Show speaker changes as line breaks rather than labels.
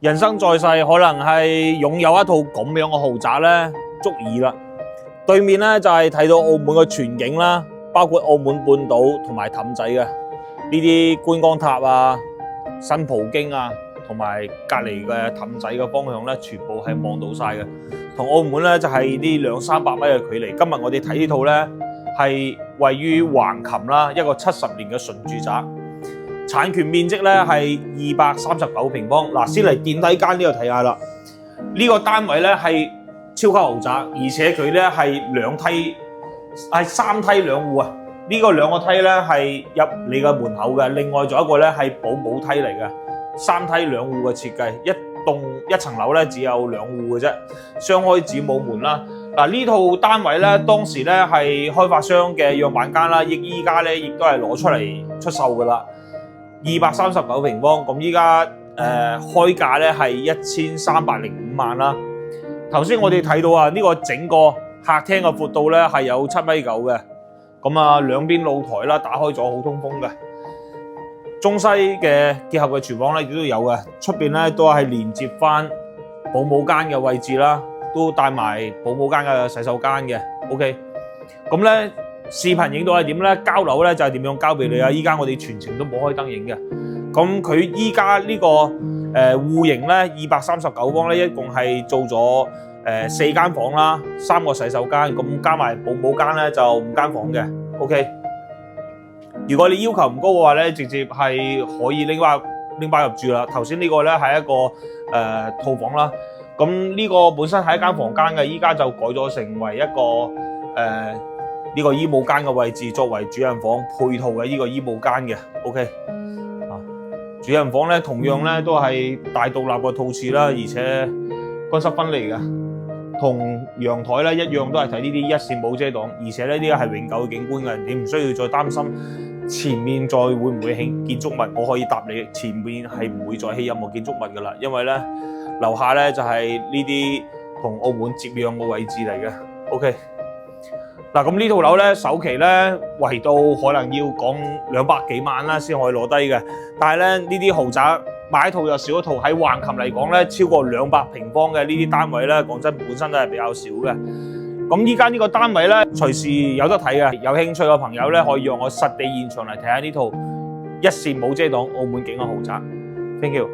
人生在世，可能係擁有一套咁樣嘅豪宅咧，足矣啦。對面咧就係睇到澳門嘅全景啦，包括澳門半島同埋氹仔嘅呢啲觀光塔啊、新葡京啊，同埋隔離嘅氹仔嘅方向咧，全部係望到晒嘅。同澳門咧就係呢200-300米嘅距離。今日我哋睇呢套咧係位於橫琴啦，一個70年嘅純住宅。產權面積咧係239平方。嗱，先嚟電梯間呢度睇下啦。呢個單位咧係超級豪宅，而且佢咧係3梯2戶啊。呢個2個梯咧係入你嘅門口嘅，另外仲有一個咧係保姆梯嚟嘅。3梯2戶嘅設計，一層樓咧只有2戶嘅啫，雙開子母門啦。嗱，呢套單位咧當時咧係開發商嘅樣板間啦，依家咧亦都係攞出嚟出售噶啦。239平方，咁依家開價咧係1305萬啦。頭先我哋睇到啊，呢個整個客廳嘅闊度咧係有7.9米嘅，咁啊兩邊露台啦，打開咗好通風嘅。中西嘅結合嘅廚房咧亦都有嘅，出邊咧都係連接翻保姆間嘅位置啦，都帶埋保姆間嘅洗手間嘅。OK， 咁咧。視頻影到係點咧？交樓咧就係點樣交俾你啊！依家我哋全程都冇開燈影嘅。咁佢依家呢個戶型咧239方咧，一共係做咗4間房啦，3個洗手間，咁加埋保姆間咧就5間房嘅。OK， 如果你要求唔高嘅話咧，直接係可以拎包入住啦。頭先呢個咧係一個套房啦，咁呢個本身係一間房間嘅，依家就改咗成為一個呢個衣帽間嘅位置，作為主人房配套嘅呢個衣帽間嘅。OK， 主人房咧同樣咧都係大獨立嘅套廁啦，而且乾濕分離嘅，同陽台咧一樣都係睇呢啲一線冇遮擋，而且咧呢個係永久嘅景觀嘅，你唔需要再擔心前面再會唔會起建築物。我可以答你，前面係唔會再起任何建築物噶啦，因為咧樓下咧就係呢啲同澳門接壤嘅位置嚟嘅。OK。嗱，咁呢套樓咧首期咧圍到可能要講200幾萬啦，先可以攞低嘅。但係咧呢啲豪宅買一套又少一套，喺橫琴嚟講咧，超過200平方嘅呢啲單位咧，講真本身都係比較少嘅。咁依家呢個單位咧隨時有得睇嘅，有興趣嘅朋友咧可以讓我實地現場嚟睇下呢套一線冇遮擋澳門景嘅豪宅。Thank you。